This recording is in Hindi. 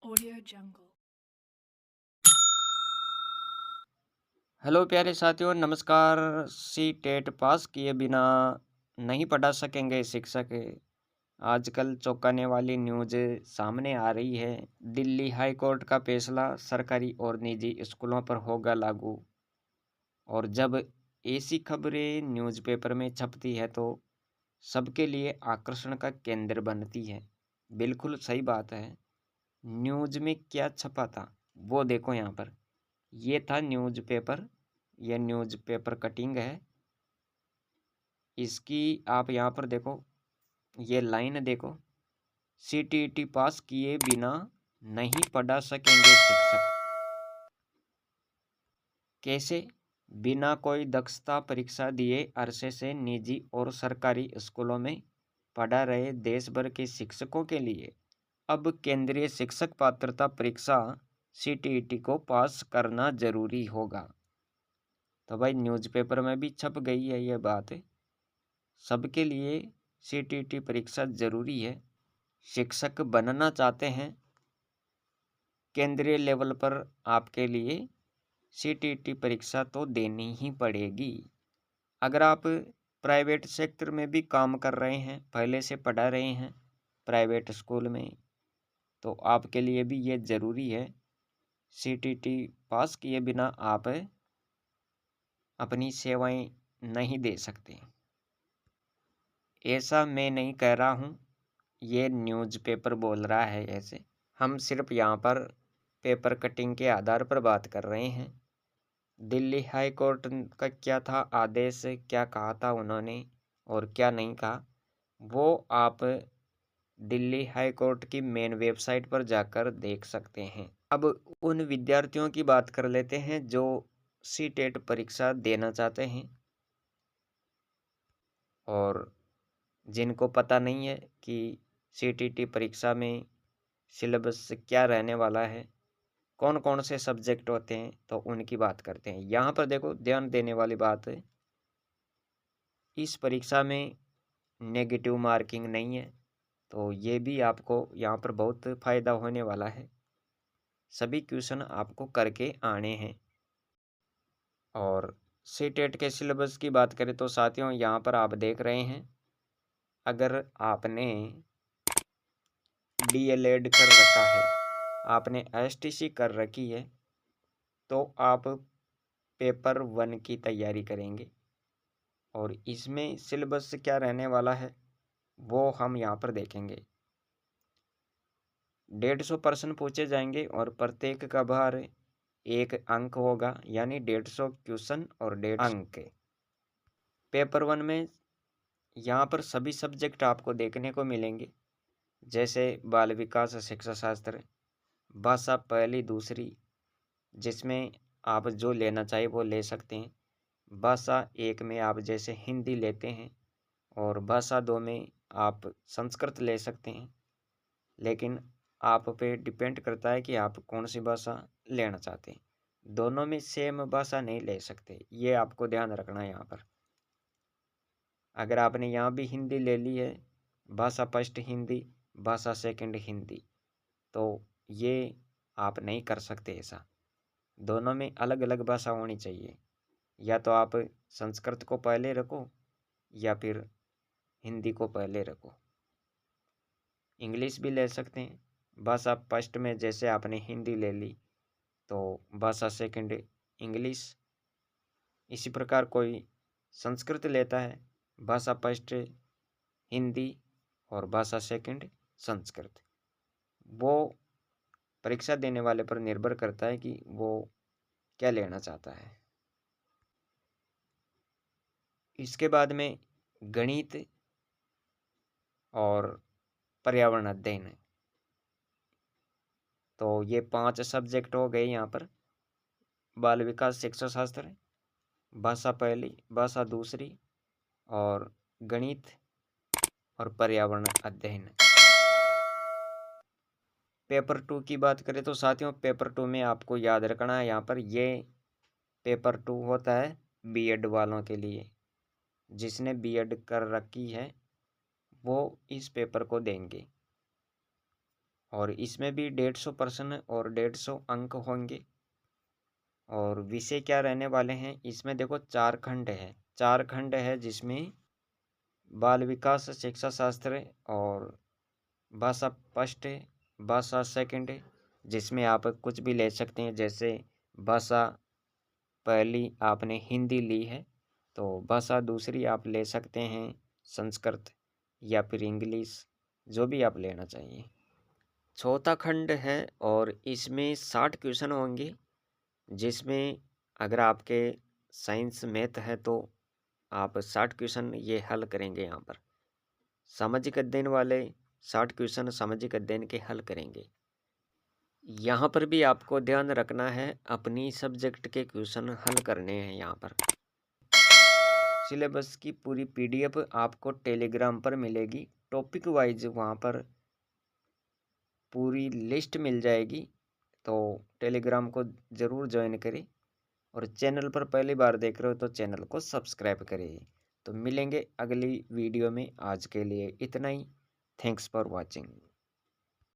Audio Jungle. हेलो प्यारे साथियों, नमस्कार। सी टेट पास किए बिना नहीं पढ़ा सकेंगे शिक्षक। आजकल चौंकाने वाली न्यूज़ सामने आ रही है। दिल्ली हाई कोर्ट का फैसला सरकारी और निजी स्कूलों पर होगा लागू। और जब ऐसी खबरें न्यूज़पेपर में छपती है तो सबके लिए आकर्षण का केंद्र बनती है। बिल्कुल सही बात है। न्यूज़ में क्या छपा था वो देखो यहाँ पर। ये था न्यूज़पेपर। यह न्यूज़पेपर कटिंग है। इसकी आप यहाँ पर देखो, ये लाइन देखो। सीटीईटी पास किए बिना नहीं पढ़ा सकेंगे शिक्षक। कैसे? बिना कोई दक्षता परीक्षा दिए अरसे से निजी और सरकारी स्कूलों में पढ़ा रहे देश भर के शिक्षकों के लिए अब केंद्रीय शिक्षक पात्रता परीक्षा सीटीईटी को पास करना जरूरी होगा। तो भाई न्यूज़पेपर में भी छप गई है ये बात। सबके लिए सीटीईटी परीक्षा जरूरी है। शिक्षक बनना चाहते हैं केंद्रीय लेवल पर आपके लिए सीटीईटी परीक्षा तो देनी ही पड़ेगी। अगर आप प्राइवेट सेक्टर में भी काम कर रहे हैं, पहले से पढ़ा रहे हैं प्राइवेट स्कूल में, तो आपके लिए भी ये ज़रूरी है। सीटीईटी पास किए बिना आप अपनी सेवाएं नहीं दे सकते। ऐसा मैं नहीं कह रहा हूँ, ये न्यूज़पेपर बोल रहा है ऐसे। हम सिर्फ यहाँ पर पेपर कटिंग के आधार पर बात कर रहे हैं। दिल्ली हाई कोर्ट का क्या था आदेश, क्या कहा था उन्होंने और क्या नहीं कहा, वो आप दिल्ली हाई कोर्ट की मेन वेबसाइट पर जाकर देख सकते हैं। अब उन विद्यार्थियों की बात कर लेते हैं जो सीटेट परीक्षा देना चाहते हैं और जिनको पता नहीं है कि सीटीटी परीक्षा में सिलेबस क्या रहने वाला है, कौन कौन से सब्जेक्ट होते हैं, तो उनकी बात करते हैं। यहाँ पर देखो, ध्यान देने वाली बात है, इस परीक्षा में नेगेटिव मार्किंग नहीं है, तो ये भी आपको यहाँ पर बहुत फ़ायदा होने वाला है। सभी क्वेश्चन आपको करके आने हैं। और सीटेट के सिलेबस की बात करें तो साथियों, यहाँ पर आप देख रहे हैं, अगर आपने डीएलएड कर रखा है, आपने एसटीसी कर रखी है, तो आप पेपर 1 की तैयारी करेंगे। और इसमें सिलेबस क्या रहने वाला है वो हम यहाँ पर देखेंगे। 150 प्रश्न पूछे जाएंगे और प्रत्येक का भार 1 अंक होगा, यानी 150 क्वेश्चन और 150 अंक। पेपर 1 में यहाँ पर सभी सब्जेक्ट आपको देखने को मिलेंगे, जैसे बाल विकास शिक्षा शास्त्र, भाषा पहली दूसरी, जिसमें आप जो लेना चाहिए वो ले सकते हैं। भाषा 1 में आप जैसे हिंदी लेते हैं और भाषा 2 में आप संस्कृत ले सकते हैं, लेकिन आप पे डिपेंड करता है कि आप कौन सी भाषा लेना चाहते हैं। दोनों में सेम भाषा नहीं ले सकते, ये आपको ध्यान रखना है यहाँ पर। अगर आपने यहाँ भी हिंदी ले ली है, भाषा फर्स्ट हिंदी, भाषा सेकंड हिंदी, तो ये आप नहीं कर सकते ऐसा। दोनों में अलग अलग भाषा होनी चाहिए। या तो आप संस्कृत को पहले रखो या फिर हिंदी को पहले रखो। इंग्लिश भी ले सकते हैं। भाषा फर्स्ट में जैसे आपने हिंदी ले ली तो भाषा सेकंड इंग्लिश। इसी प्रकार कोई संस्कृत लेता है, भाषा फर्स्ट हिंदी और भाषा सेकंड संस्कृत। वो परीक्षा देने वाले पर निर्भर करता है कि वो क्या लेना चाहता है। इसके बाद में गणित और पर्यावरण अध्ययन, तो ये 5 सब्जेक्ट हो गए यहाँ पर। बाल विकास शिक्षा शास्त्र, भाषा पहली, भाषा दूसरी और गणित और पर्यावरण अध्ययन। पेपर 2 की बात करें तो साथियों, पेपर 2 में आपको याद रखना है, यहाँ पर ये पेपर 2 होता है बीएड वालों के लिए। जिसने बीएड कर रखी है वो इस पेपर को देंगे। और इसमें भी 150 प्रश्न और 150 अंक होंगे। और विषय क्या रहने वाले हैं, इसमें देखो 4 खंड है, 4 खंड है जिसमें बाल विकास शिक्षा शास्त्र और भाषा फर्स्ट है, भाषा सेकंड है, जिसमें आप कुछ भी ले सकते हैं। जैसे भाषा पहली आपने हिंदी ली है तो भाषा दूसरी आप ले सकते हैं संस्कृत या फिर इंग्लिश, जो भी आप लेना चाहिए। चौथा खंड है और इसमें 60 क्वेश्चन होंगे, जिसमें अगर आपके साइंस मैथ है तो आप 60 क्वेश्चन ये हल करेंगे। यहाँ पर सामाजिक अध्ययन वाले 60 क्वेश्चन सामाजिक अध्ययन के हल करेंगे। यहाँ पर भी आपको ध्यान रखना है, अपनी सब्जेक्ट के क्वेश्चन हल करने हैं। यहाँ पर सिलेबस की पूरी PDF आपको टेलीग्राम पर मिलेगी, टॉपिक वाइज वहाँ पर पूरी लिस्ट मिल जाएगी। तो टेलीग्राम को ज़रूर ज्वाइन करें और चैनल पर पहली बार देख रहे हो तो चैनल को सब्सक्राइब करिए। तो मिलेंगे अगली वीडियो में, आज के लिए इतना ही। Thanks for watching.